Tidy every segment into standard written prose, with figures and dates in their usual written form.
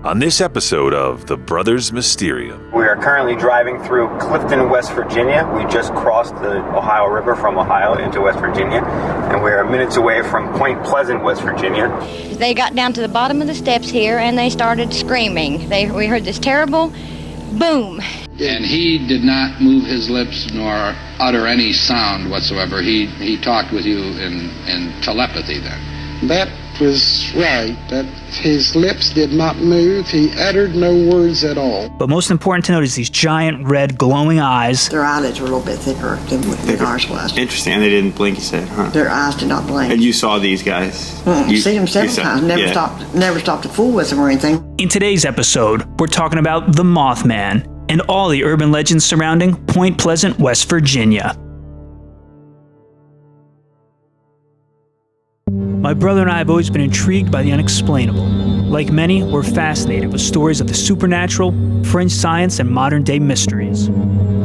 on this episode of the Brothers Mysterium. We are currently driving through Clifton, West Virginia. We just crossed the Ohio River from Ohio into West Virginia, and we are minutes away from Point Pleasant, West Virginia. They got down to the bottom of the steps here and they started screaming. We heard this terrible boom. And he did not move his lips nor utter any sound whatsoever. He talked with you in telepathy then. That was right. That his lips did not move. He uttered no words at all. But most important to note is these giant red glowing eyes. Their eyelids were a little bit thicker than ours was. Interesting. And they didn't blink, you said, huh? Their eyes did not blink. And you saw these guys? You see them several times. Never stopped to fool with them or anything. In today's episode, we're talking about the Mothman and all the urban legends surrounding Point Pleasant, West Virginia. My brother and I have always been intrigued by the unexplainable. Like many, we're fascinated with stories of the supernatural, fringe science, and modern-day mysteries.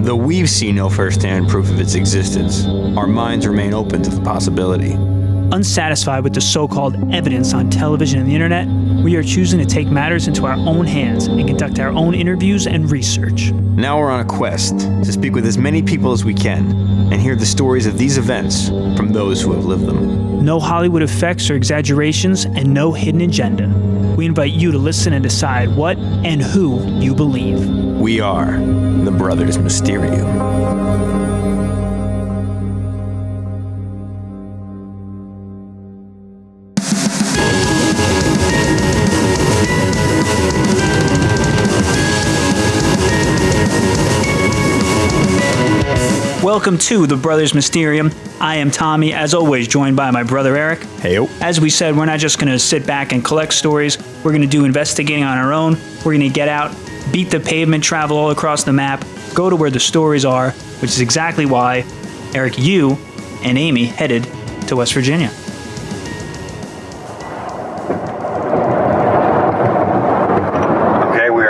Though we've seen no first-hand proof of its existence, our minds remain open to the possibility. Unsatisfied with the so-called evidence on television and the internet, we are choosing to take matters into our own hands and conduct our own interviews and research. Now we're on a quest to speak with as many people as we can and hear the stories of these events from those who have lived them. No Hollywood effects or exaggerations, and no hidden agenda. We invite you to listen and decide what and who you believe. We are the Brothers Mysterium. Welcome to the Brothers Mysterium. I am Tommy, as always, joined by my brother Eric. Heyo. As we said, we're not just going to sit back and collect stories. We're going to do investigating on our own. We're going to get out, beat the pavement, travel all across the map, go to where the stories are, which is exactly why, Eric, you and Amy headed to West Virginia.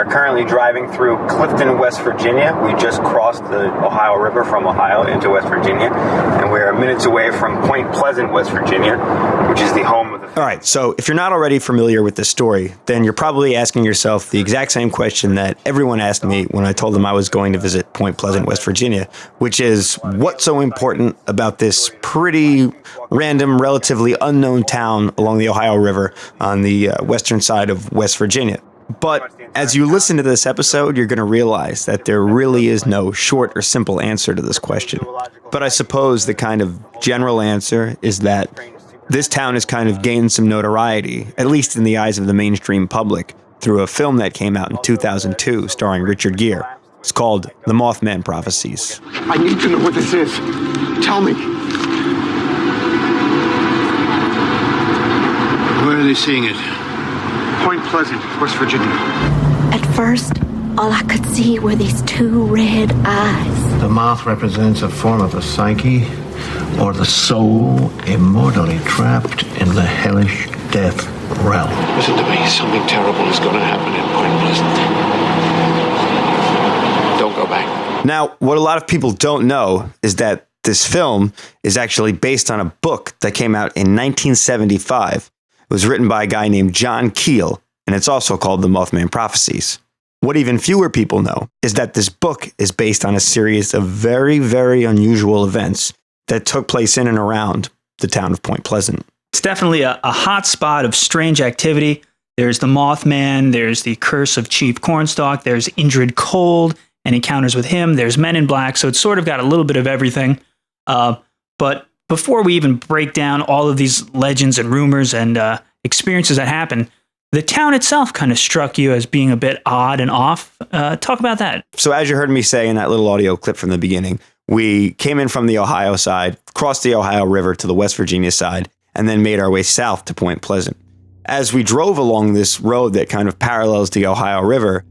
Currently driving through Clifton, West Virginia. We just crossed the Ohio River from Ohio into West Virginia, and we are minutes away from Point Pleasant, West Virginia, which is the home of the... All right, so if you're not already familiar with this story, then you're probably asking yourself the exact same question that everyone asked me when I told them I was going to visit Point Pleasant, West Virginia, which is, what's so important about this pretty random, relatively unknown town along the Ohio River on the western side of West Virginia? But as you listen to this episode, you're going to realize that there really is no short or simple answer to this question. But I suppose the kind of general answer is that this town has kind of gained some notoriety, at least in the eyes of the mainstream public, through a film that came out in 2002 starring Richard Gere. It's called The Mothman Prophecies. I need to know what this is. Tell me. Where are they seeing it? Point Pleasant, West Virginia. At first, all I could see were these two red eyes. The moth represents a form of the psyche or the soul immortally trapped in the hellish death realm. Listen to me. Something terrible is going to happen in Point Pleasant. Don't go back. Now, what a lot of people don't know is that this film is actually based on a book that came out in 1975. It was written by a guy named John Keel, and it's also called The Mothman Prophecies. What even fewer people know is that this book is based on a series of very, very unusual events that took place in and around the town of Point Pleasant. It's definitely a hot spot of strange activity. There's the Mothman, there's the curse of Chief Cornstalk, there's Ingrid Cold and encounters with him, there's Men in Black, so it's sort of got a little bit of everything. But before we even break down all of these legends and rumors and experiences that happen, the town itself kind of struck you as being a bit odd and off. Talk about that. So as you heard me say in that little audio clip from the beginning, we came in from the Ohio side, crossed the Ohio River to the West Virginia side, and then made our way south to Point Pleasant. As we drove along this road that kind of parallels the Ohio River,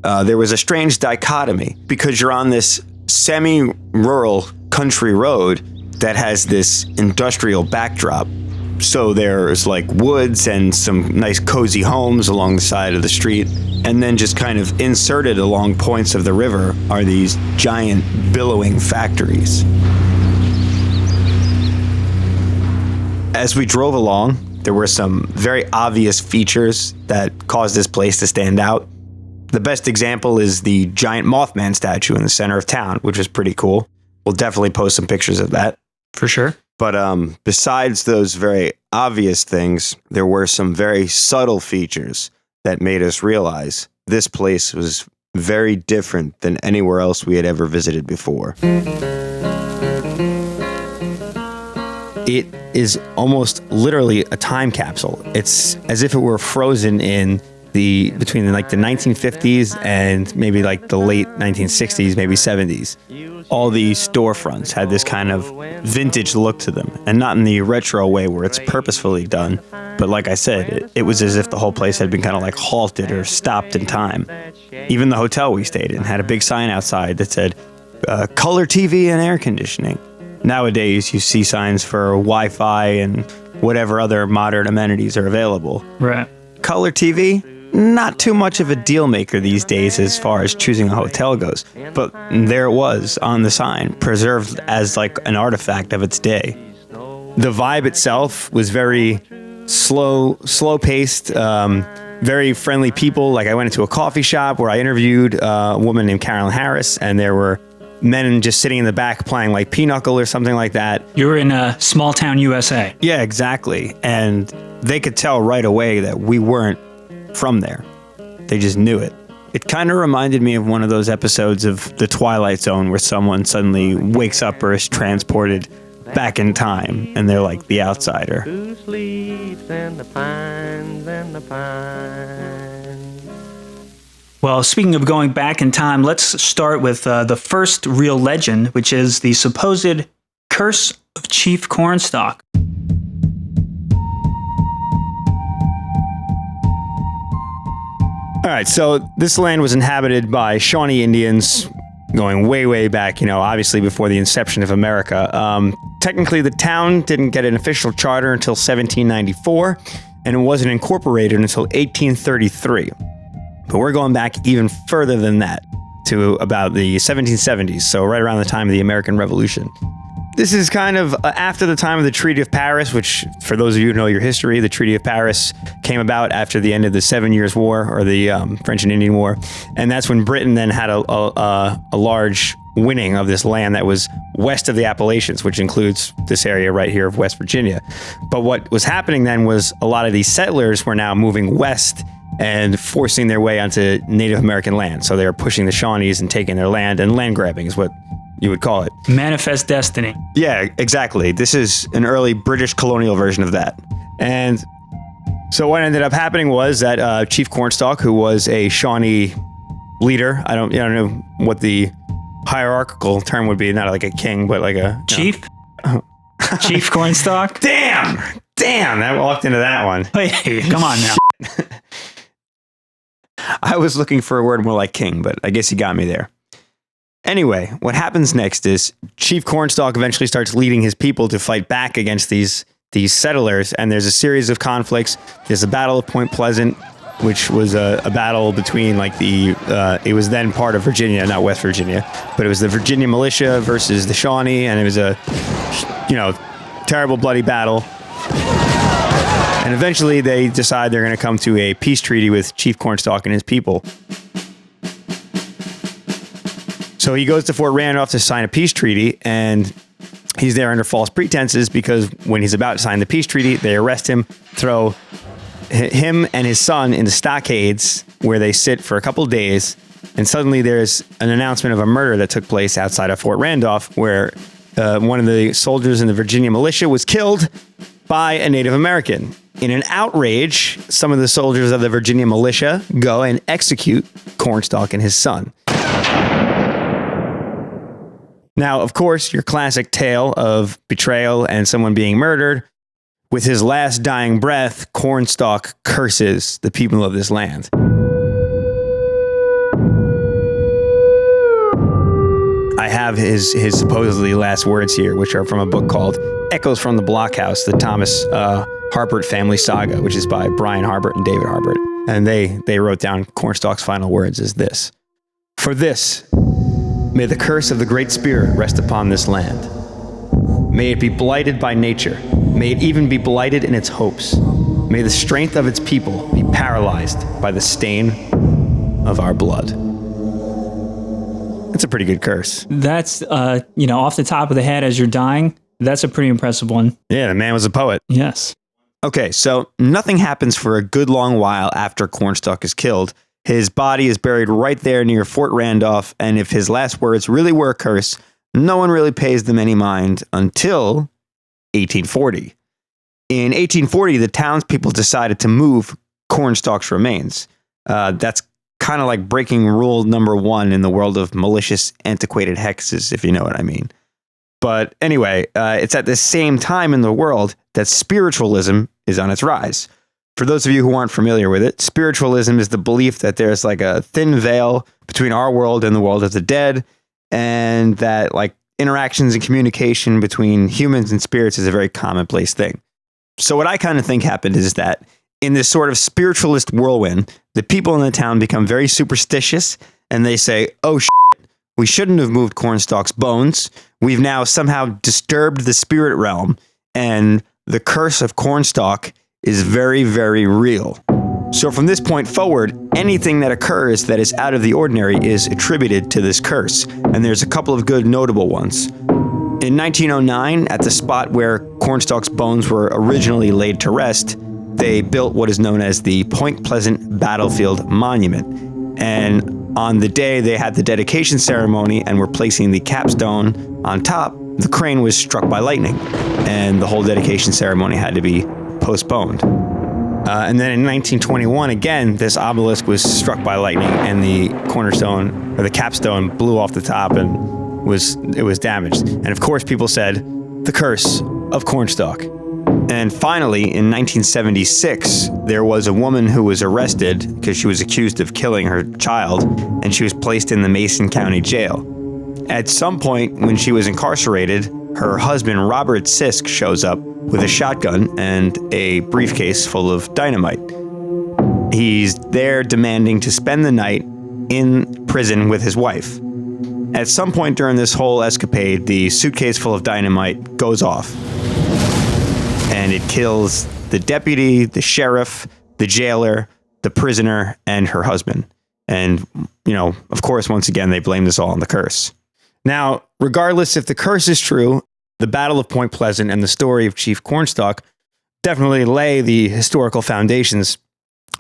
there was a strange dichotomy because you're on this semi-rural country road that has this industrial backdrop. So there's like woods and some nice cozy homes along the side of the street. And then just kind of inserted along points of the river are these giant billowing factories. As we drove along, there were some very obvious features that caused this place to stand out. The best example is the giant Mothman statue in the center of town, which is pretty cool. We'll definitely post some pictures of that. For sure. But besides those very obvious things, there were some very subtle features that made us realize this place was very different than anywhere else we had ever visited before. It is almost literally a time capsule. It's as if it were frozen in between like the 1950s and maybe like the late 1960s, maybe 70s. All these storefronts had this kind of vintage look to them, and not in the retro way where it's purposefully done, but like I said, it was as if the whole place had been kind of like halted or stopped in time. Even the hotel we stayed in had a big sign outside that said color TV and air conditioning. Nowadays, you see signs for Wi-Fi and whatever other modern amenities are available. Right. Color TV? Not too much of a deal maker these days as far as choosing a hotel goes, but there it was on the sign, preserved as like an artifact of its day. The vibe itself was very slow-paced, very friendly people. Like I went into a coffee shop where I interviewed a woman named Carolyn Harris, and there were men just sitting in the back playing like Pinochle or something like that. You were in a small town USA. Yeah, exactly. And they could tell right away that we weren't from there. They just knew it. It kind of reminded me of one of those episodes of The Twilight Zone where someone suddenly wakes up or is transported back in time and they're like the outsider. Who sleeps in the pines and the pines? Well, speaking of going back in time, let's start with the first real legend, which is the supposed curse of Chief Cornstalk. All right, so this land was inhabited by Shawnee Indians going way, way back, obviously before the inception of America. Technically, the town didn't get an official charter until 1794, and it wasn't incorporated until 1833. But we're going back even further than that, to about the 1770s, so right around the time of the American Revolution. This is kind of after the time of the Treaty of Paris, which, for those of you who know your history, the Treaty of Paris came about after the end of the 7 Years' War, or the French and Indian War. And that's when Britain then had a large winning of this land that was west of the Appalachians, which includes this area right here of West Virginia. But what was happening then was a lot of these settlers were now moving west and forcing their way onto Native American land. So they were pushing the Shawnees and taking their land, and land grabbing is what you would call it. Manifest destiny. Yeah, exactly. This is an early British colonial version of that. And so what ended up happening was that Chief Cornstalk, who was a Shawnee leader, I don't know what the hierarchical term would be, not like a king, but like a... Chief? Chief Cornstalk? Damn, I walked into that one. Hey, come on now. I was looking for a word more like king, but I guess you got me there. Anyway, what happens next is Chief Cornstalk eventually starts leading his people to fight back against these settlers, and there's a series of conflicts. There's the Battle of Point Pleasant, which was a battle between it was then part of Virginia, not West Virginia, but it was the Virginia militia versus the Shawnee, and it was a terrible bloody battle. And eventually they decide they're going to come to a peace treaty with Chief Cornstalk and his people. So he goes to Fort Randolph to sign a peace treaty, and he's there under false pretenses because when he's about to sign the peace treaty, they arrest him, throw him and his son into stockades where they sit for a couple of days, and suddenly there's an announcement of a murder that took place outside of Fort Randolph where one of the soldiers in the Virginia militia was killed by a Native American. In an outrage, some of the soldiers of the Virginia militia go and execute Cornstalk and his son. Now, of course, your classic tale of betrayal and someone being murdered. With his last dying breath, Cornstalk curses the people of this land. I have his supposedly last words here, which are from a book called Echoes from the Blockhouse, the Thomas Harbert family saga, which is by Brian Harbert and David Harbert. And they wrote down Cornstalk's final words as this: "For this, may the curse of the Great Spirit rest upon this land. May it be blighted by nature. May it even be blighted in its hopes. May the strength of its people be paralyzed by the stain of our blood. It's a pretty good curse. That's, off the top of the head as you're dying, that's a pretty impressive one. Yeah, the man was a poet. Yes. Okay, so nothing happens for a good long while after Cornstalk is killed. His body is buried right there near Fort Randolph, and if his last words really were a curse, no one really pays them any mind until 1840. In 1840, the townspeople decided to move Cornstalk's remains. That's kind of like breaking rule number 1 in the world of malicious, antiquated hexes, if you know what I mean. But anyway, it's at the same time in the world that spiritualism is on its rise. For those of you who aren't familiar with it, spiritualism is the belief that there's like a thin veil between our world and the world of the dead, and that like interactions and communication between humans and spirits is a very commonplace thing. So what I kind of think happened is that in this sort of spiritualist whirlwind, the people in the town become very superstitious, and they say, oh shit, we shouldn't have moved Cornstalk's bones. We've now somehow disturbed the spirit realm, and the curse of Cornstalk is very, very real. So from this point forward, anything that occurs that is out of the ordinary is attributed to this curse, and there's a couple of good notable ones. In 1909, at the spot where Cornstalk's bones were originally laid to rest, they built what is known as the Point Pleasant Battlefield Monument. And on the day they had the dedication ceremony and were placing the capstone on top, the crane was struck by lightning, and the whole dedication ceremony had to be postponed. And then in 1921, again, this obelisk was struck by lightning, and the cornerstone, or the capstone, blew off the top and it was damaged. And of course, people said, the curse of Cornstalk. And finally, in 1976, there was a woman who was arrested because she was accused of killing her child, and she was placed in the Mason County Jail. At some point, when she was incarcerated, her husband, Robert Sisk, shows up with a shotgun and a briefcase full of dynamite. He's there demanding to spend the night in prison with his wife. At some point during this whole escapade, the suitcase full of dynamite goes off, and it kills the deputy, the sheriff, the jailer, the prisoner, and her husband. And, of course, once again, they blame this all on the curse. Now, regardless if the curse is true, the Battle of Point Pleasant and the story of Chief Cornstalk definitely lay the historical foundations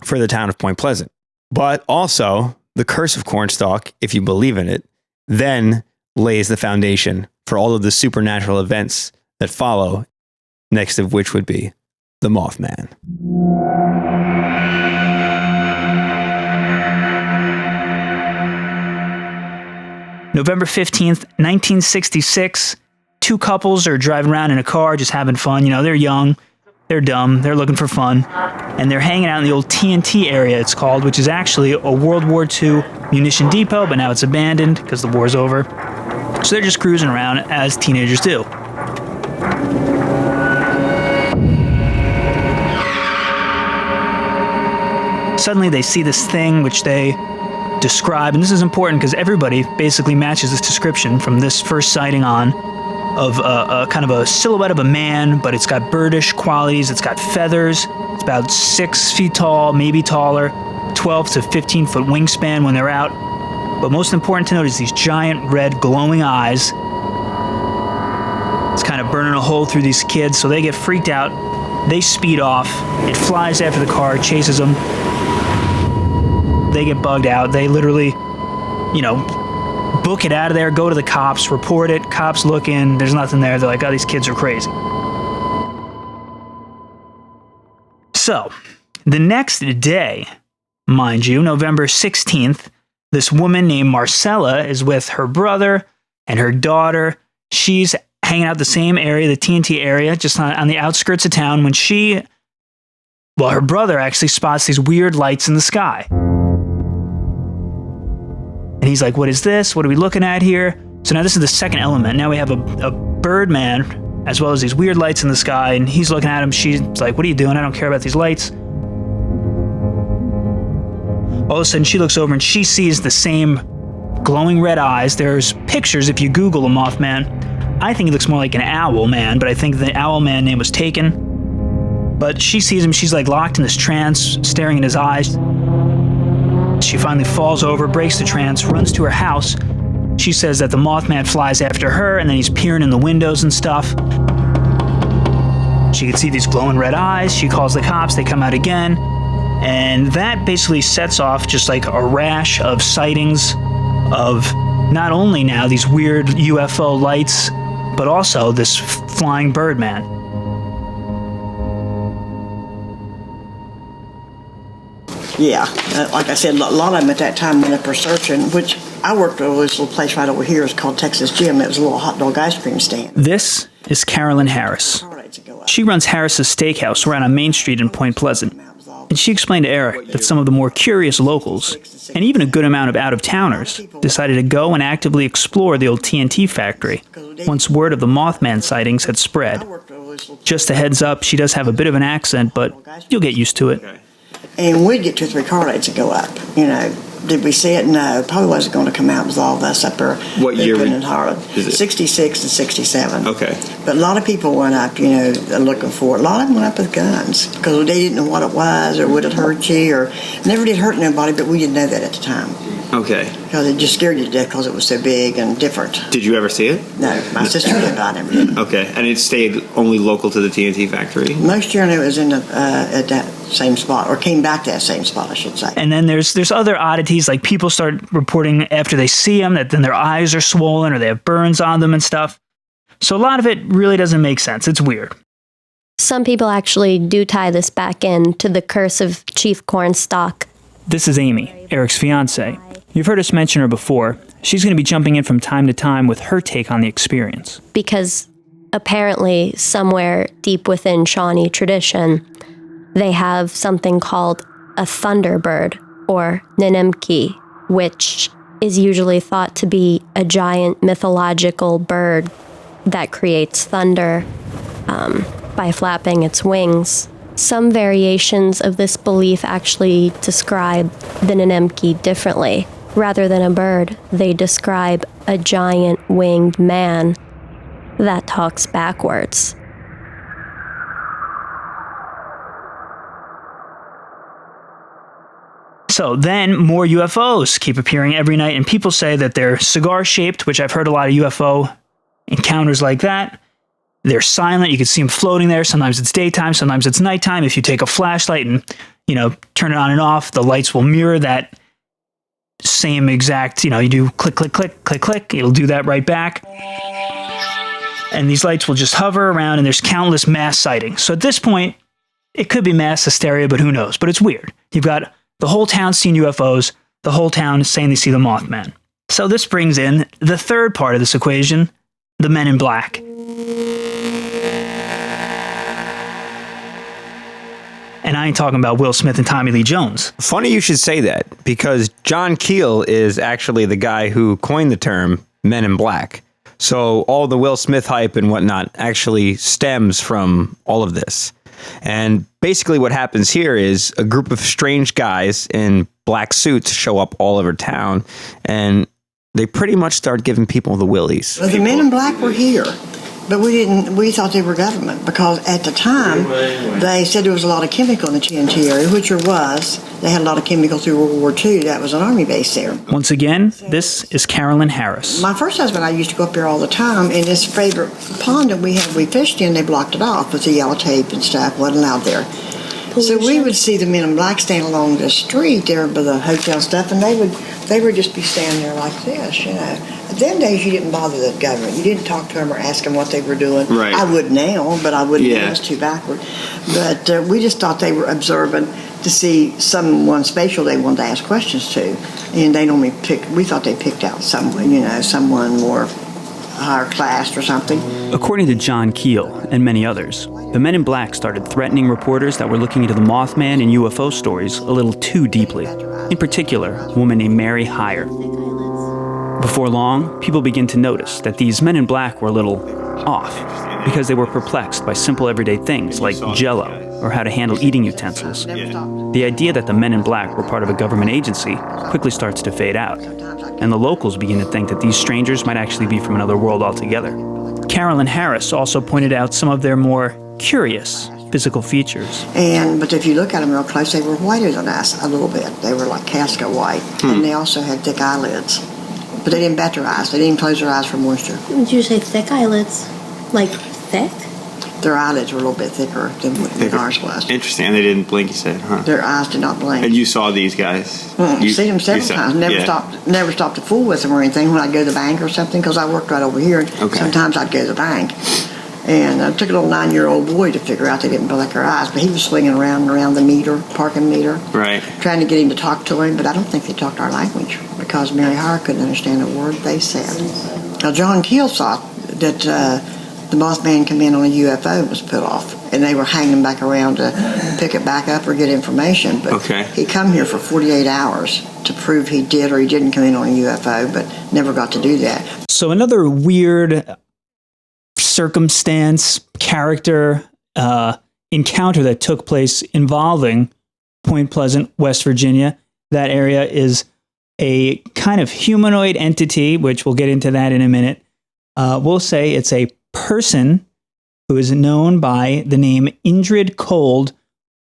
for the town of Point Pleasant. But also, the curse of Cornstalk, if you believe in it, then lays the foundation for all of the supernatural events that follow, next of which would be the Mothman. November 15th, 1966, two couples are driving around in a car just having fun. They're young, they're dumb, they're looking for fun, and they're hanging out in the old TNT area, it's called, which is actually a World War II munition depot, but now it's abandoned because the war's over. So they're just cruising around as teenagers do. Suddenly they see this thing which they describe, and this is important because everybody basically matches this description from this first sighting on, of a kind of a silhouette of a man, but it's got birdish qualities, it's got feathers, it's about 6 feet tall, maybe taller, 12 to 15 foot wingspan when they're out. But most important to note is these giant red glowing eyes. It's kind of burning a hole through these kids, so they get freaked out. They speed off. It flies after the car, chases them. They get bugged out. They literally, book it out of there, go to the cops, report it. Cops look in, there's nothing there. They're like, oh, these kids are crazy. So, the next day, mind you, November 16th, this woman named Marcella is with her brother and her daughter. She's hanging out the same area, the TNT area, just on the outskirts of town, when her brother actually spots these weird lights in the sky. And he's like, what is this? What are we looking at here? So now this is the second element. Now we have a bird man, as well as these weird lights in the sky, and he's looking at him. She's like, what are you doing? I don't care about these lights. All of a sudden, she looks over and she sees the same glowing red eyes. There's pictures, if you Google a Mothman, I think he looks more like an owl man, but I think the owl man name was taken. But she sees him, she's like locked in this trance, staring in his eyes. She finally falls over, breaks the trance, runs to her house. She says that the Mothman flies after her, and then he's peering in the windows and stuff. She can see these glowing red eyes. She calls the cops, they come out again. And that basically sets off just like a rash of sightings of not only now these weird UFO lights, but also this flying bird man. Yeah, like I said, a lot of them at that time went up for searching, which I worked at this little place right over here. It's called Texas Gym. It was a little hot dog ice cream stand. This is Carolyn Harris. She runs Harris's Steakhouse right on Main Street in Point Pleasant. And she explained to Eric that some of the more curious locals, and even a good amount of out-of-towners, decided to go and actively explore the old TNT factory once word of the Mothman sightings had spread. Just a heads up, she does have a bit of an accent, but you'll get used to it. And we'd get 2 or 3 car rides to go up, you know. Did we see it? No, probably wasn't going to come out with all of us up there. What year in Harlan? Is it? 66 and 67. Okay. But a lot of people went up, you know, looking for it. A lot of them went up with guns because they didn't know what it was or would it hurt you or never did hurt nobody, but we didn't know that at the time. Okay. Because it just scared you to death because it was so big and different. Did you ever see it? No, my sister did, but I never did. Okay, and it stayed only local to the TNT factory? Most year it was in at that same spot, or came back to that same spot, I should say. And then there's other oddities, like people start reporting after they see them that then their eyes are swollen or they have burns on them and stuff. So a lot of it really doesn't make sense. It's weird. Some people actually do tie this back in to the curse of Chief Cornstalk. This is Amy, Eric's fiance. You've heard us mention her before. She's going to be jumping in from time to time with her take on the experience. Because apparently somewhere deep within Shawnee tradition, they have something called a thunderbird, or Nenemki, which is usually thought to be a giant mythological bird that creates thunder by flapping its wings. Some variations of this belief actually describe the Nenemki differently. Rather than a bird, they describe a giant winged man that talks backwards. So then more UFOs keep appearing every night, and people say that they're cigar-shaped, which I've heard a lot of UFO encounters like that. They're silent. You can see them floating there. Sometimes it's daytime, sometimes it's nighttime. If you take a flashlight and, turn it on and off, the lights will mirror that same exact, you do click, click, click, click, click. It'll do that right back. And these lights will just hover around, and there's countless mass sightings. So at this point, it could be mass hysteria, but who knows? But it's weird. You've got the whole town seeing UFOs, the whole town is saying they see the Mothman. So this brings in the third part of this equation, the men in black. And I ain't talking about Will Smith and Tommy Lee Jones. Funny you should say that, because John Keel is actually the guy who coined the term Men in Black. So all the Will Smith hype and whatnot actually stems from all of this. And basically what happens here is a group of strange guys in black suits show up all over town, and they pretty much start giving people the willies. Well, the Men in Black were here. But we thought they were government because at the time they said there was a lot of chemical in the TNT area, which there was. They had a lot of chemical through World War II. That was an army base there. Once again, this is Carolyn Harris. My first husband and I used to go up there all the time, and this favorite pond that we fished in, they blocked it off with the yellow tape and stuff. Wasn't allowed there. So we would see the Men in Black stand along the street there by the hotel stuff, and they would just be standing there like this, At them days, you didn't bother the government. You didn't talk to them or ask them what they were doing. Right. I would now, but I wouldn't. It was too backward. But we just thought they were observing to see someone special they wanted to ask questions to, and they normally we thought they picked out someone, someone more higher class or something. According to John Keel and many others, the Men in Black started threatening reporters that were looking into the Mothman and UFO stories a little too deeply. In particular, a woman named Mary Heyer. Before long, people begin to notice that these Men in Black were a little off because they were perplexed by simple everyday things like Jell-O or how to handle eating utensils. The idea that the Men in Black were part of a government agency quickly starts to fade out, and the locals begin to think that these strangers might actually be from another world altogether. Carolyn Harris also pointed out some of their more curious physical features. But if you look at them real close, they were whiter than us a little bit. They were like Casca white. And they also had thick eyelids. But they didn't bat their eyes. They didn't close their eyes for moisture. Did you say thick eyelids? Like thick? Their eyelids were a little bit thicker than ours was. Interesting. And they didn't blink, you said, huh? Their eyes did not blink. And you saw these guys? You see them several times. Never stopped to fool with them or anything when I'd go to the bank or something, because I worked right over here. And sometimes I'd go to the bank. And it took a little 9-year-old boy to figure out they didn't blink their eyes, but he was swinging around and around the meter, parking meter, right, trying to get him to talk to him, but I don't think they talked our language because Mary Hire couldn't understand a word they said. Now, John Keel thought that the Mothman come in on a UFO and was put off, and they were hanging back around to pick it back up or get information, but he come here for 48 hours to prove he did or he didn't come in on a UFO, but never got to do that. So another weird circumstance, character, encounter that took place involving Point Pleasant, West Virginia. That area is a kind of humanoid entity, which we'll get into that in a minute. We'll say it's a person who is known by the name Ingrid Cold,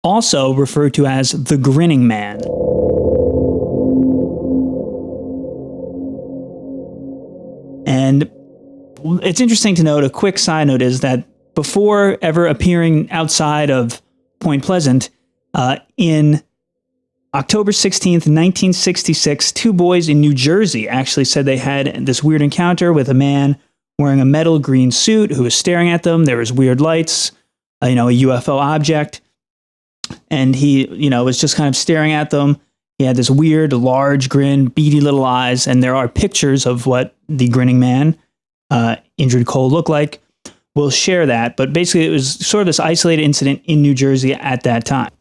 also referred to as the Grinning Man. And it's interesting to note, a quick side note is that before ever appearing outside of Point Pleasant, in October 16th, 1966, 2 boys in New Jersey actually said they had this weird encounter with a man wearing a metal green suit who was staring at them. There was weird lights, a UFO object, and he, was just kind of staring at them. He had this weird, large grin, beady little eyes, and there are pictures of what the Grinning Man, Ingrid Cold, looked like. We'll share that, but basically it was sort of this isolated incident in New Jersey at that time.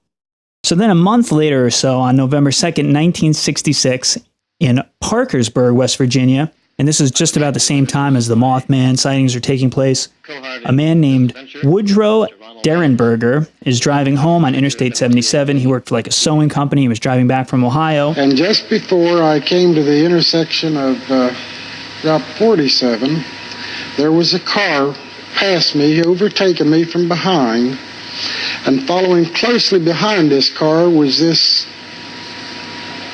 So then a month later or so, on November 2nd, 1966, in Parkersburg, West Virginia, and this is just about the same time as the Mothman sightings are taking place, a man named Woodrow Derenberger is driving home on Interstate 77. He worked for a sewing company. He was driving back from Ohio. And just before I came to the intersection of Route 47, there was a car past me, overtaking me from behind, and following closely behind this car was this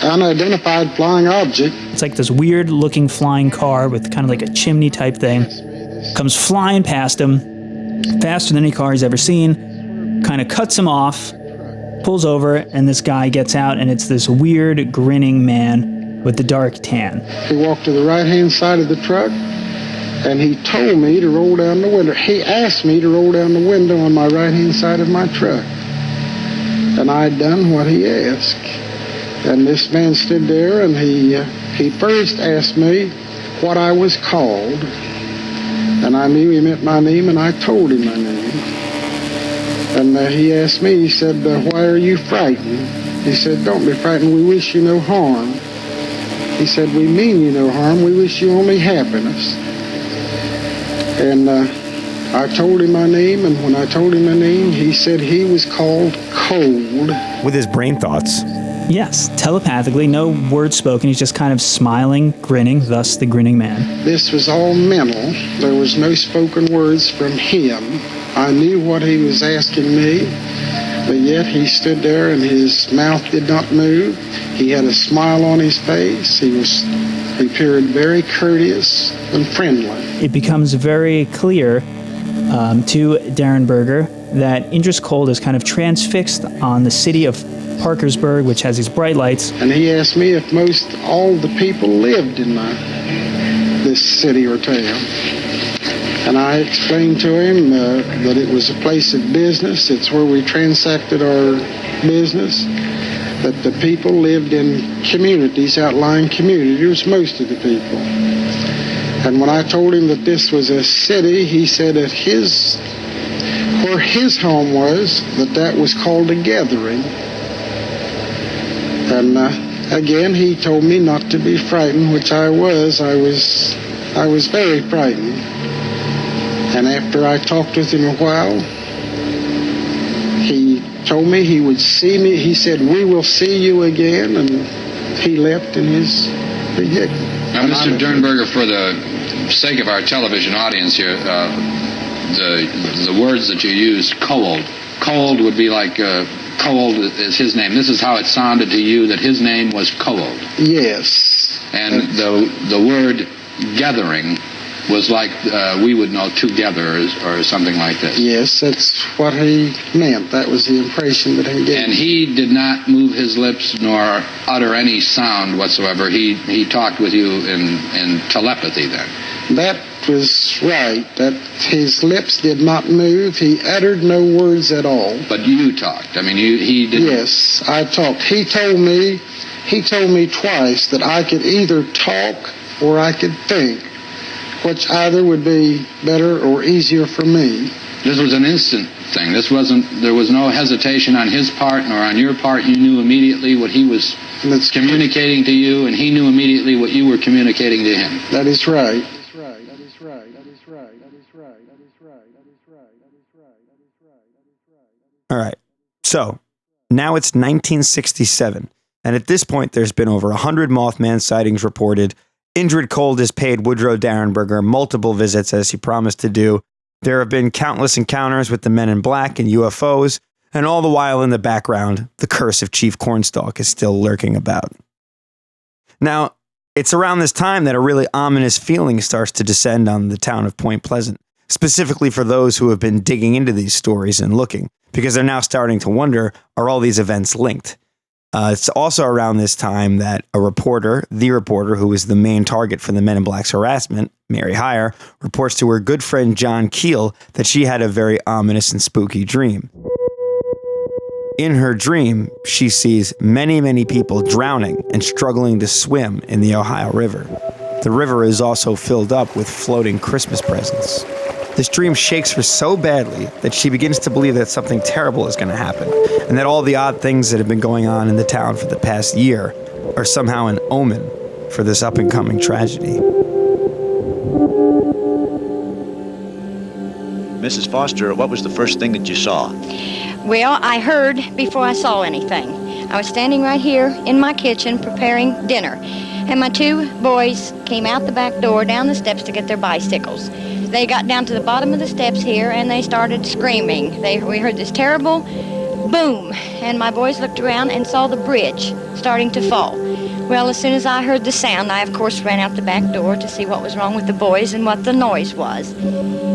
unidentified flying object. It's like this weird-looking flying car with kind of like a chimney-type thing. Comes flying past him, faster than any car he's ever seen, kind of cuts him off, pulls over, and this guy gets out, and it's this weird, grinning man with the dark tan. He walked to the right-hand side of the truck, and he told me to roll down the window. He asked me to roll down the window on my right-hand side of my truck. And I'd done what he asked. And this man stood there, and he first asked me what I was called. And I knew he meant my name, and I told him my name. And he asked me, he said, why are you frightened? He said, don't be frightened, we wish you no harm. He said, we mean you no harm, we wish you only happiness. And I told him my name, and when I told him my name, he said he was called Cold. With his brain thoughts. Yes, telepathically, no words spoken. He's just kind of smiling, grinning, thus the Grinning Man. This was all mental. There was no spoken words from him. I knew what he was asking me, but yet he stood there and his mouth did not move. He had a smile on his face. He appeared very courteous and friendly. It becomes very clear to Derenberger that Ingrid Cold is kind of transfixed on the city of Parkersburg, which has these bright lights. And he asked me if most all the people lived in this city or town. And I explained to him that it was a place of business. It's where we transacted our business. That the people lived in communities, outlying communities, most of the people. And when I told him that this was a city, he said that where his home was, that was called a gathering. And again, he told me not to be frightened, which I was. I was very frightened. And after I talked with him a while, he told me he would see me. He said, we will see you again, and he left in his vehicle. Now, Mr. Derenberger, for sake of our television audience here, the words that you use, cold. Cold would be like Cold is his name. This is how it sounded to you, that his name was Cold. Yes. And the word gathering was like we would know together or something like this. Yes, that's what he meant. That was the impression that he gave. And he did not move his lips nor utter any sound whatsoever. He talked with you in telepathy then. That was right. That his lips did not move. He uttered no words at all. But you talked. I mean, he didn't. Yes, I talked. He told me twice that I could either talk or I could think, which either would be better or easier for me. This was an instant thing. There was no hesitation on his part nor on your part. You knew immediately what he was communicating to you, and he knew immediately what you were communicating to him. That is right. All right. So now it's 1967. And at this point, there's been over 100 Mothman sightings reported. Ingrid Cold has paid Woodrow Derenberger multiple visits, as he promised to do. There have been countless encounters with the men in black and UFOs. And all the while in the background, the curse of Chief Cornstalk is still lurking about. Now, it's around this time that a really ominous feeling starts to descend on the town of Point Pleasant, specifically for those who have been digging into these stories and looking, because they're now starting to wonder, are all these events linked? It's also around this time that the reporter who was the main target for the Men in Black's harassment, Mary Heyer, reports to her good friend John Keel that she had a very ominous and spooky dream. In her dream, she sees many, many people drowning and struggling to swim in the Ohio River. The river is also filled up with floating Christmas presents. This dream shakes her so badly that she begins to believe that something terrible is going to happen, and that all the odd things that have been going on in the town for the past year are somehow an omen for this up-and-coming tragedy. Mrs. Foster, what was the first thing that you saw? Well, I heard before I saw anything. I was standing right here in my kitchen preparing dinner, and my two boys came out the back door down the steps to get their bicycles. They got down to the bottom of the steps here, and they started screaming. We heard this terrible boom, and my boys looked around and saw the bridge starting to fall. Well, as soon as I heard the sound, I, of course, ran out the back door to see what was wrong with the boys and what the noise was.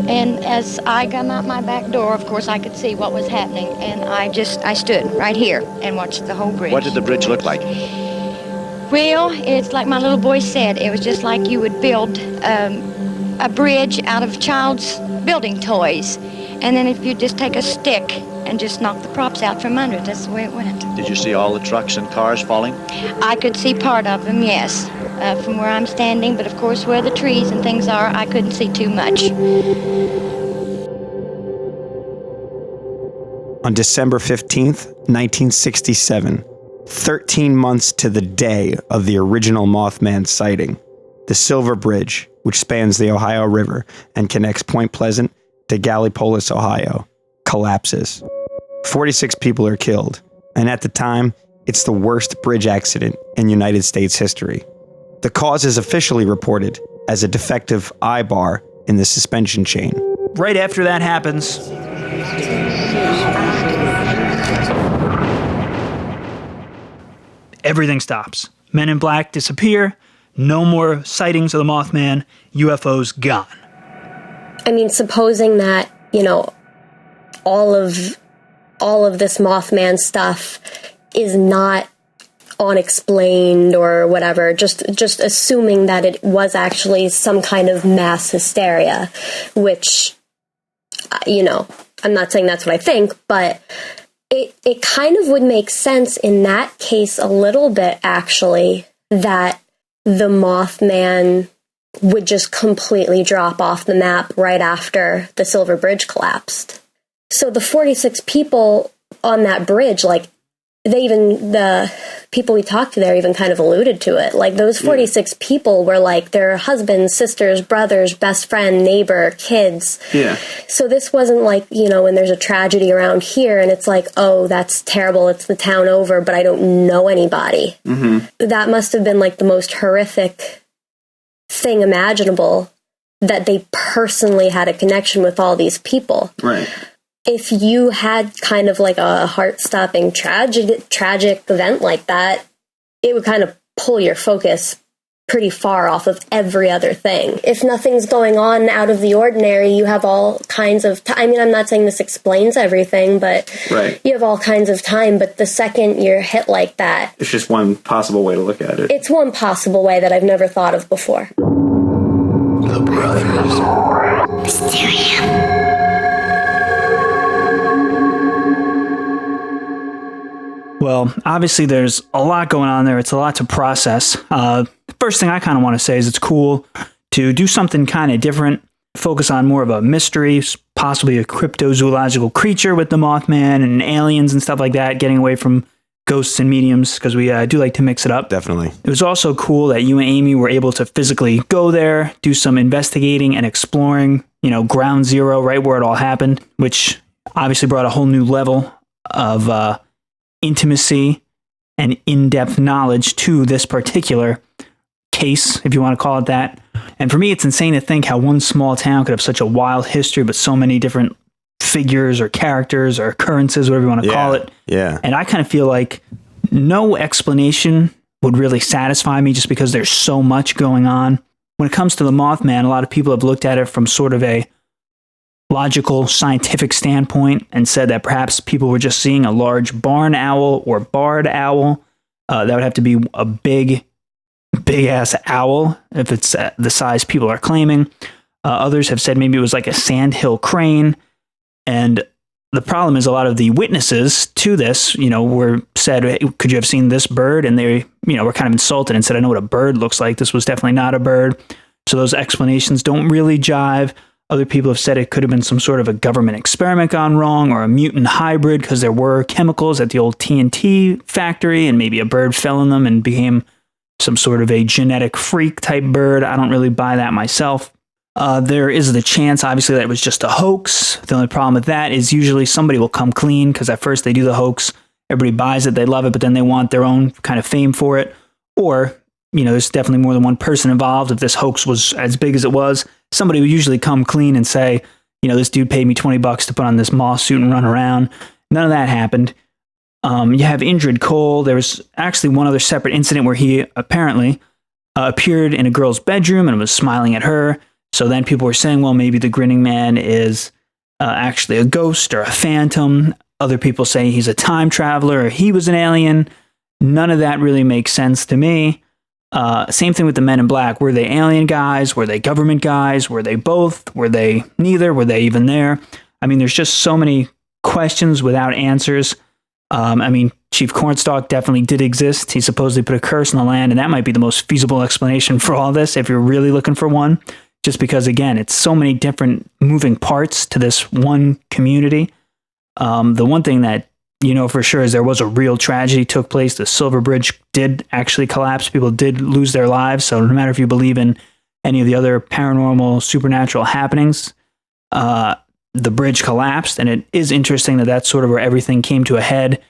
And as I got out my back door, of course, I could see what was happening, and I stood right here and watched the whole bridge. What did the bridge look like? Well, it's like my little boy said. It was just like you would build a bridge out of child's building toys. And then if you just take a stick and just knock the props out from under it, that's the way it went. Did you see all the trucks and cars falling? I could see part of them, yes, from where I'm standing. But, of course, where the trees and things are, I couldn't see too much. On December 15th, 1967, 13 months to the day of the original Mothman sighting, the Silver Bridge, which spans the Ohio River and connects Point Pleasant to Gallipolis, Ohio, collapses. 46 people are killed, and at the time, it's the worst bridge accident in United States history. The cause is officially reported as a defective eye bar in the suspension chain. Right after that happens, everything stops. Men in Black disappear. No more sightings of the Mothman. UFOs gone. I mean, supposing that, all of this Mothman stuff is not unexplained or whatever, just assuming that it was actually some kind of mass hysteria, which, I'm not saying that's what I think, but it kind of would make sense in that case a little bit, actually, that the Mothman would just completely drop off the map right after the Silver Bridge collapsed. So the 46 people on that bridge, the people we talked to there even kind of alluded to it. Like, those 46 people were like their husbands, sisters, brothers, best friend, neighbor, kids. Yeah. So this wasn't like, when there's a tragedy around here and it's like, oh, that's terrible, it's the town over, but I don't know anybody. Mm-hmm. That must have been like the most horrific thing imaginable that they personally had a connection with all these people. Right. If you had kind of like a heart-stopping tragic event like that, it would kind of pull your focus pretty far off of every other thing. If nothing's going on out of the ordinary, you have all kinds of time. I mean, I'm not saying this explains everything, but you have all kinds of time. But the second you're hit like that, it's just one possible way to look at it. It's one possible way that I've never thought of before. The Brothers Mysterium. Well, obviously there's a lot going on there. It's a lot to process. First thing I kind of want to say is it's cool to do something kind of different, focus on more of a mystery, possibly a cryptozoological creature with the Mothman and aliens and stuff like that, getting away from ghosts and mediums, because we do like to mix it up. Definitely. It was also cool that you and Amy were able to physically go there, do some investigating and exploring, ground zero, right where it all happened, which obviously brought a whole new level of intimacy and in-depth knowledge to this particular case, if you want to call it that. And for me, it's insane to think how one small town could have such a wild history, but so many different figures or characters or occurrences, whatever you want to call it. Yeah. And I kind of feel like no explanation would really satisfy me just because there's so much going on. When it comes to the Mothman, a lot of people have looked at it from sort of a logical, scientific standpoint and said that perhaps people were just seeing a large barn owl or barred owl. That would have to be a big ass owl if it's the size people are claiming. Others have said maybe it was like a sandhill crane. And the problem is a lot of the witnesses to this, were said, hey, could you have seen this bird? And they, were kind of insulted and said, I know what a bird looks like. This was definitely not a bird. So those explanations don't really jive. Other people have said it could have been some sort of a government experiment gone wrong or a mutant hybrid because there were chemicals at the old TNT factory and maybe a bird fell in them and became some sort of a genetic freak type bird. I don't really buy that myself. There is the chance, obviously, that it was just a hoax. The only problem with that is usually somebody will come clean because at first they do the hoax, everybody buys it, they love it, but then they want their own kind of fame for it. Or, there's definitely more than one person involved. If this hoax was as big as it was, somebody would usually come clean and say, this dude paid me $20 to put on this moth suit and run around. None of that happened. You have Ingrid Cold. There was actually one other separate incident where he apparently appeared in a girl's bedroom and was smiling at her. So then people were saying, well, maybe the grinning man is actually a ghost or a phantom. Other people say he's a time traveler or he was an alien. None of that really makes sense to me. Same thing with the Men in Black. Were they alien guys? Were they government guys? Were they both? Were they neither? Were they even there? I mean, there's just so many questions without answers. Chief Cornstalk definitely did exist. He supposedly put a curse on the land, and that might be the most feasible explanation for all this if you're really looking for one. Just because, again, it's so many different moving parts to this one community. The one thing that for sure is there was a real tragedy took place. The Silver Bridge did actually collapse. People did lose their lives. So no matter if you believe in any of the other paranormal, supernatural happenings, the bridge collapsed. And it is interesting that that's sort of where everything came to a head.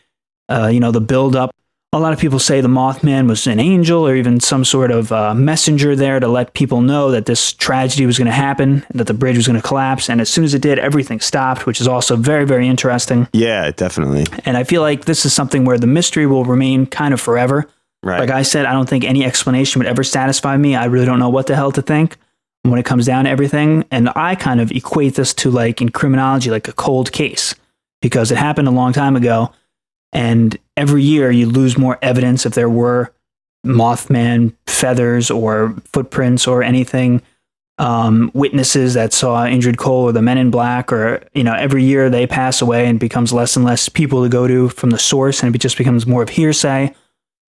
The build up. A lot of people say the Mothman was an angel or even some sort of messenger there to let people know that this tragedy was going to happen, that the bridge was going to collapse. And as soon as it did, everything stopped, which is also very, very interesting. Yeah, definitely. And I feel like this is something where the mystery will remain kind of forever. Right. Like I said, I don't think any explanation would ever satisfy me. I really don't know what the hell to think when it comes down to everything. And I kind of equate this to, like in criminology, like a cold case, because it happened a long time ago. And every year you lose more evidence if there were Mothman feathers or footprints or anything, witnesses that saw Ingrid Cold or the Men in Black, or, every year they pass away and becomes less and less people to go to from the source. And it just becomes more of hearsay,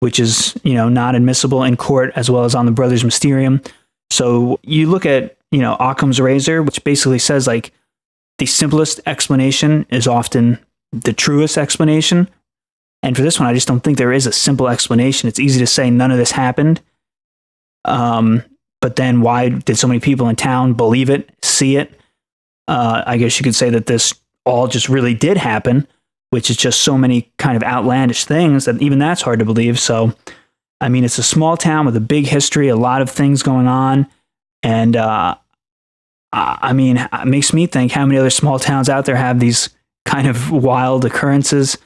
which is, not admissible in court as well as on the Brothers Mysterium. So you look at, Occam's razor, which basically says like the simplest explanation is often the truest explanation. And for this one, I just don't think there is a simple explanation. It's easy to say none of this happened. But then why did so many people in town believe it, see it? I guess you could say that this all just really did happen, which is just so many kind of outlandish things that even that's hard to believe. So, it's a small town with a big history, a lot of things going on. And I mean, it makes me think how many other small towns out there have these kind of wild occurrences.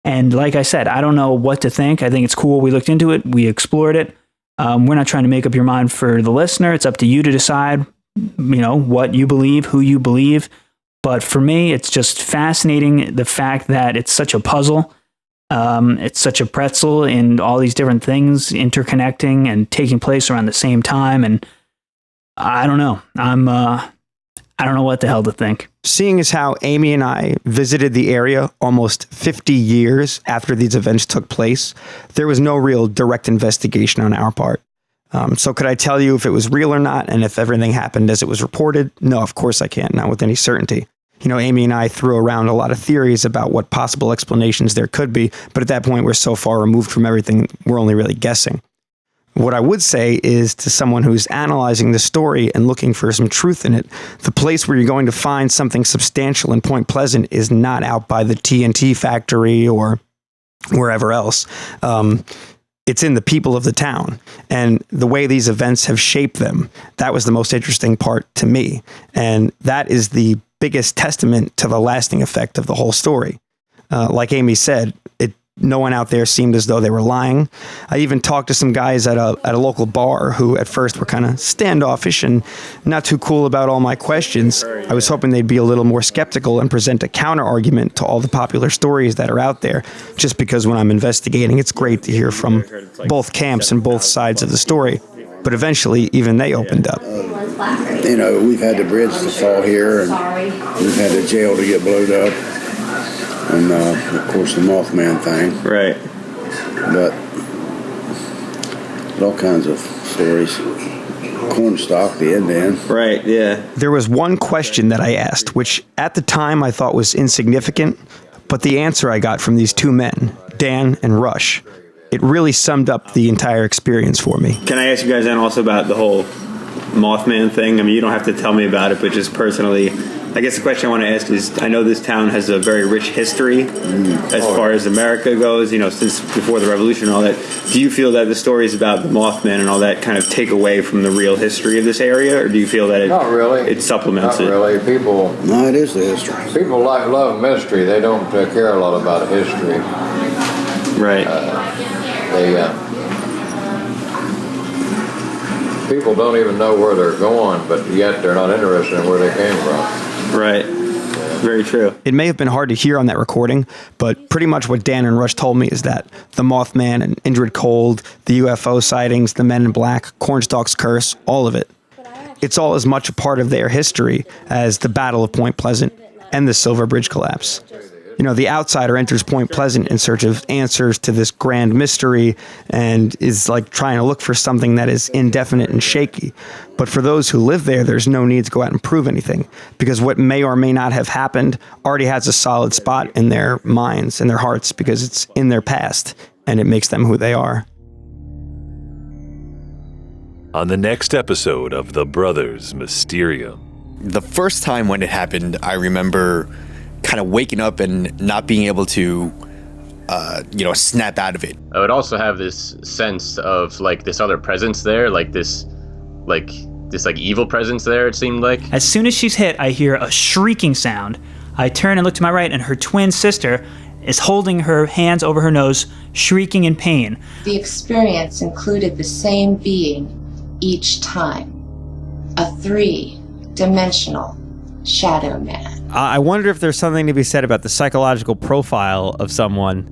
And like I said, I don't know what to think. I think it's cool. We looked into it. We explored it. We're not trying to make up your mind for the listener. It's up to you to decide, what you believe, who you believe. But for me, it's just fascinating, the fact that it's such a puzzle. It's such a pretzel in all these different things interconnecting and taking place around the same time. And I don't know. I don't know what the hell to think. Seeing as how Amy and I visited the area almost 50 years after these events took place, there was no real direct investigation on our part. So could I tell you if it was real or not, and if everything happened as it was reported? No, of course I can't, not with any certainty. Amy and I threw around a lot of theories about what possible explanations there could be, but at that point we're so far removed from everything, we're only really guessing. What I would say is, to someone who's analyzing the story and looking for some truth in it, the place where you're going to find something substantial in Point Pleasant is not out by the TNT factory or wherever else. It's in the people of the town and the way these events have shaped them. That was the most interesting part to me. And that is the biggest testament to the lasting effect of the whole story. Like Amy said, no one out there seemed as though they were lying. I even talked to some guys at a local bar who at first were kind of standoffish and not too cool about all my questions. I was hoping they'd be a little more skeptical and present a counter argument to all the popular stories that are out there, just because when I'm investigating, it's great to hear from both camps and both sides of the story. But eventually, even they opened up. We've had the bridge to fall here, and we've had the jail to get blowed up. And, of course, the Mothman thing. Right. But all kinds of stories. Cornstalk, the Indian. Right, yeah. There was one question that I asked, which at the time I thought was insignificant, but the answer I got from these two men, Dan and Rush, it really summed up the entire experience for me. Can I ask you guys then also about the whole Mothman thing? I mean, you don't have to tell me about it, but just personally, I guess the question I want to ask is, I know this town has a very rich history as far as America goes, since before the Revolution and all that. Do you feel that the stories about the Mothman and all that kind of take away from the real history of this area, or do you feel that Not really. It supplements Not really. People... No, it is the history. People love mystery. They don't care a lot about history. Right. People don't even know where they're going, but yet they're not interested in where they came from. Right. Very true. It may have been hard to hear on that recording, but pretty much what Dan and Rush told me is that the Mothman and Ingrid Cold, the UFO sightings, the Men in Black, Cornstalk's curse, all of it. It's all as much a part of their history as the Battle of Point Pleasant and the Silver Bridge collapse. The outsider enters Point Pleasant in search of answers to this grand mystery and is like trying to look for something that is indefinite and shaky. But for those who live there, there's no need to go out and prove anything, because what may or may not have happened already has a solid spot in their minds and their hearts, because it's in their past and it makes them who they are. On the next episode of The Brothers Mysterium. The first time when it happened, I remember kind of waking up and not being able to, snap out of it. I would also have this sense of this other presence there, this evil presence there, it seemed like. As soon as she's hit, I hear a shrieking sound. I turn and look to my right, and her twin sister is holding her hands over her nose, shrieking in pain. The experience included the same being each time. A 3-dimensional shadow man. I wonder if there's something to be said about the psychological profile of someone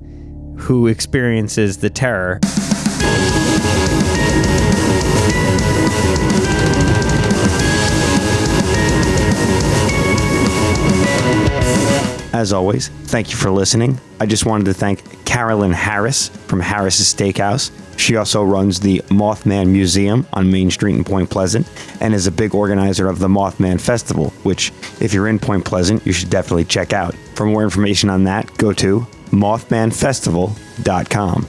who experiences the terror. As always, thank you for listening. I just wanted to thank Carolyn Harris from Harris's Steakhouse. She also runs the Mothman Museum on Main Street in Point Pleasant and is a big organizer of the Mothman Festival, which, if you're in Point Pleasant, you should definitely check out. For more information on that, go to mothmanfestival.com.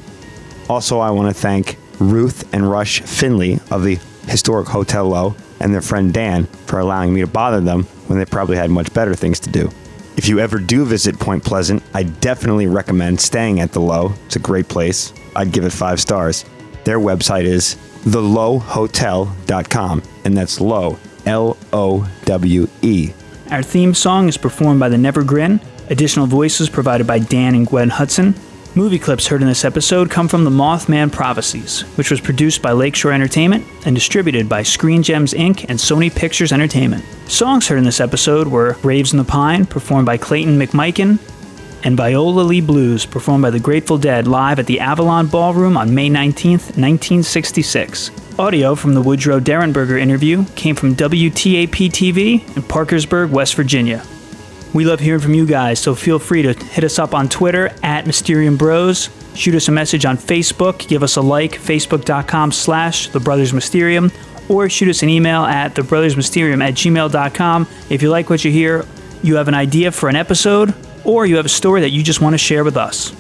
Also, I want to thank Ruth and Rush Finley of the Historic Hotel Low and their friend Dan for allowing me to bother them when they probably had much better things to do. If you ever do visit Point Pleasant, I definitely recommend staying at the Low. It's a great place. I'd give it 5 stars. Their website is thelowhotel.com, and that's Low, LOWE. Our theme song is performed by the Never Grin. Additional voices provided by Dan and Gwen Hudson. Movie clips heard in this episode come from the Mothman Prophecies, which was produced by Lakeshore Entertainment and distributed by Screen Gems Inc. and Sony Pictures Entertainment. Songs heard in this episode were Raves in the Pine, performed by Clayton McMiken, and Viola Lee Blues, performed by the Grateful Dead live at the Avalon Ballroom on May 19th, 1966. Audio from the Woodrow Derenberger interview came from WTAP-TV in Parkersburg, West Virginia. We love hearing from you guys, so feel free to hit us up on Twitter at Mysterium Bros. Shoot us a message on Facebook, give us a like, facebook.com/The Brothers Mysterium, or shoot us an email at thebrothersmysterium@gmail.com. If you like what you hear, you have an idea for an episode, or you have a story that you just want to share with us.